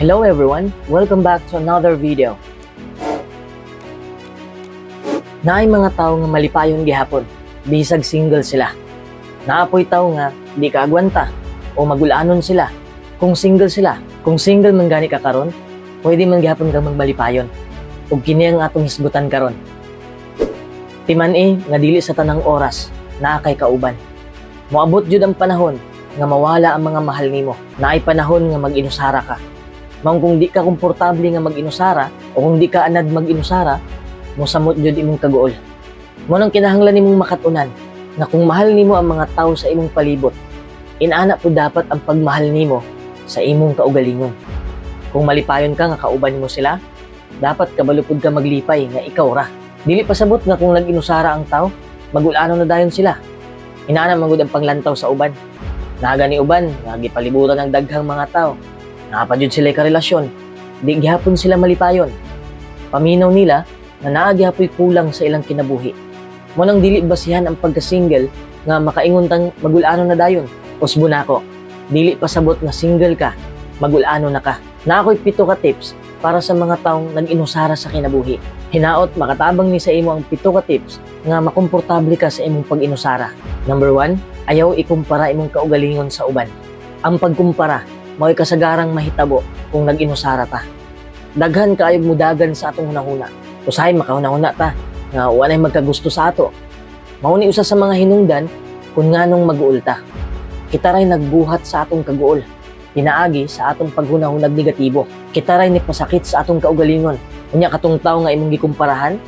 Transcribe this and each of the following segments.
Hello everyone, welcome back to another video. Naay mga tao nga malipayon gihapon, bisag single sila. Naapoy tao nga di kaagwanta o magulanon sila. Kung single sila, kung single man gani ka karon, pwede man gihapon kang magmalipayon. Ug kini ang atong hisgutan karon. Timan nga dili sa tanang oras naa kay kauban. Moabot jud ang panahon nga mawala ang mga mahal nimo. Naay panahon nga mag-inusara ka. Maong kung di ka komportable nga mag-inusara o kung di ka anad mag-inusara, mosamot jud imong kaguol. Mo nang kinahanglan nimong makatunan na kung mahal nimo ang mga tawo sa imong palibot, inaana po dapat ang pagmahal nimo sa imong kaugalingon. Kung malipayon ka nga kauban mo sila, dapat kabalupod ka maglipay nga ikaw ra. Dili pasabot nga kung nag-inusara ang tawo, magulano na dayon sila. Inaana magud ang panglantaw sa uban. Nagani uban, nagipalibutan ng daghang mga tao. Napadyod sila karelasyon, di gihapon sila malipayon. Paminaw nila na naagihapoy kulang sa ilang kinabuhi. Mo nang dili basihan ang pagka-single nga makaingon tang magulano na dayon. Usbo nako, dili pasabot nga single ka, magulano na ka. Naakoy 7 ka tips para sa mga taong nag-inusara sa kinabuhi. Hinaot makatabang ni sa imo ang 7 ka tips nga makomportable ka sa imong pag-inusara. Number 1, ayaw ikumpara imong kaugalingon sa uban. Ang pagkumpara mao'y kasagarang mahitabo kung nag-inusara ta. Daghan kaayog mudagan sa atong hunahuna. Usahay makahunahuna ta nga walay magkagusto sa ato. Mao ni usa sa mga hinungdan kung nganong mag-uol ta. Kita ray nagbuhat sa atong kaguol. Pinaagi sa atong paghunahunag negatibo. Kita ray nipasakit sa atong kaugalingon. Unya katong tawo nga imong gikumparahan,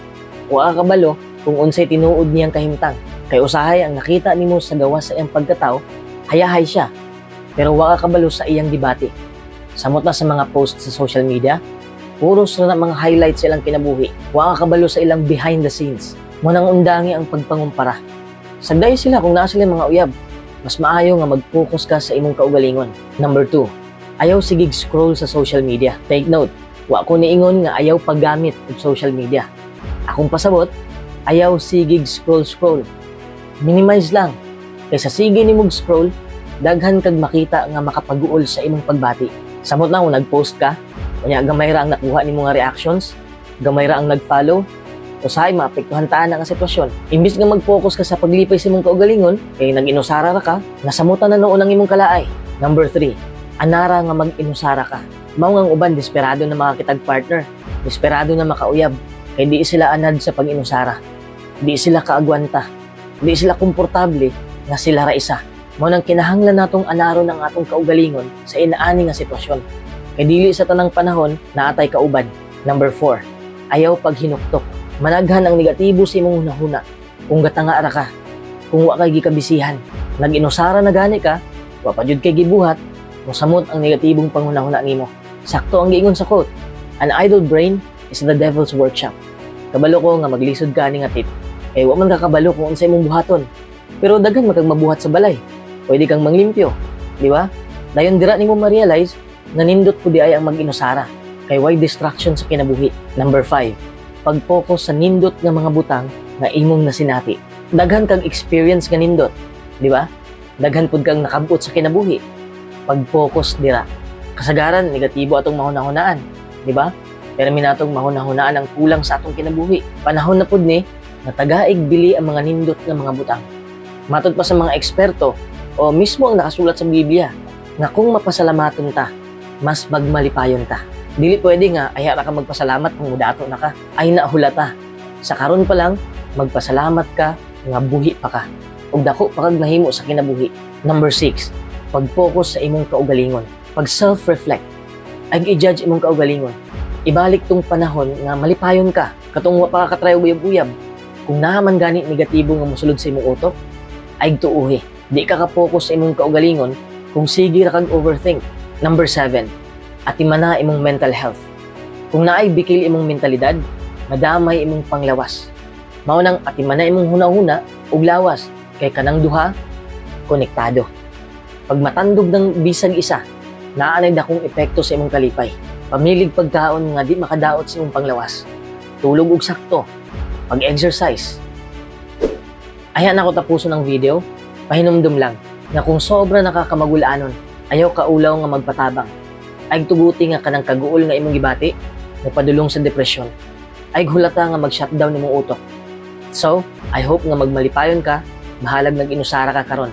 wa ka kabalo kung unsay tinuod niyang kahimtang. Kay usahay ang nakita nimo sa gawas sa iyang pagkatao, hayahay siya. Pero wa ka kabalo sa iyang dibati. Samot na sa mga post sa social media, puros na mga highlights sa ilang kinabuhi. Wa ka kabalo sa ilang behind the scenes. Mo nang undangi ang pagpangumpara. Sagday sila kung naa sila mga uyab. Mas maayo nga mag-focus ka sa imong kaugalingon. Number 2, ayaw sigig scroll sa social media. Take note, wa ko niingon nga ayaw paggamit og social media. Akong pasabot, ayaw sigig scroll. Minimize lang. Kaysa sige nimog scroll, daghan kag makita nga makapag-uol sa imong pagbati. Samot na kung nag-post ka, kunya gamay ra ang nakuha nimo nga reactions, gamay ra ang nag-follow, usahay maapektuhan taan ang sitwasyon. Imbis nga mag-focus ka sa paglipay sa imong kaugalingon, kay nag-inusara ra ka, nasamutan na noon ang imong kalaay. Number 3, anara nga mag-inusara ka. Mao nga uban desperado na makakitag partner, desperado na makauyab, kay di sila anad sa pag-inusara. Di sila kaagwanta, di sila komportable nga sila ra isa. Mao nang kinahanglan natong anaron ang atong kaugalingon sa inaani nga sitwasyon. Kay dili sa tanang panahon naatay kauban. Number 4, ayaw paghinuktok. Managhan ang negatibo sa imong hunahuna kung gatanga ra ka, kung wa kay gikabisihan. Nag-inusara na gani ka, wa pa jud kay gibuhat, mosamot ang negatibong panghunahuna nimo. Sakto ang giingon sa quote, an idle brain is the devil's workshop. Kabalo ko nga maglisod ka ani nga tip. Kay wa man ka kabalo kung unsay imong buhaton. Pero daghan magkag mabuhat sa balay. Pwede kang manglimpyo, di ba? Dayon dira nimo ma-realize na nindot pud ay ang mag-inusara. Kay why distraction sa kinabuhi. Number 5, pag-focus sa nindot nga mga butang nga imong nasinati. Daghan kang experience nga nindot, di ba? Daghan pud kang nakabot sa kinabuhi. Pag-focus dira. Kasagaran negatibo atong mahunahunaan, di ba? Pero minatong mahunahunaan ang kulang sa atong kinabuhi. Panahon na pud ni natagaig bili ang mga nindot nga mga butang. Matod pa sa mga eksperto o mismo ang nakasulat sa Biblia na kung mapasalamaton ta, mas magmalipayon ta. Dili pwede nga aya ra ka magpasalamat kung mudato na ka. Ay nahulata. Sa karon pa lang magpasalamat ka nga buhi pa ka. Ug dako pa kag nahimo sa kinabuhi. Number 6, pag-focus sa imong kaugalingon. Pag self-reflect, ay i-judge imong kaugalingon. Ibalik tong panahon nga malipayon ka, katong wa pa ka try uyab-uyab. Kung naman gani negatibo nga mosulod sa imong utok, ay tuuhi. Di ka ka-focus sa imong kaugalingon kung sige ra kag overthink. Number 7, atimana imong mental health. Kung naay bikil imong mentalidad, madamay imong panglawas. Mao nang atimana imong hunahuna ug lawas kay kanang duha konektado. Pag matandog ng bisag isa, naanay dakong epekto sa imong kalipay. Pamilig pagkaon nga di makadaot sa imong panglawas. Tulog ug sakto, pag-exercise. Ayan ako tapuso ng video, pahinumdum lang na kung sobra nakakamagulaanon, ayaw kaulaw nga magpatabang. ay tuguti nga kanang kaguol nga imong gibati, napadulong sa depresyon. Ay hulata nga mag-shutdown imong utok. So, I hope nga magmalipayon ka, bahalag nag-inusara ka karon.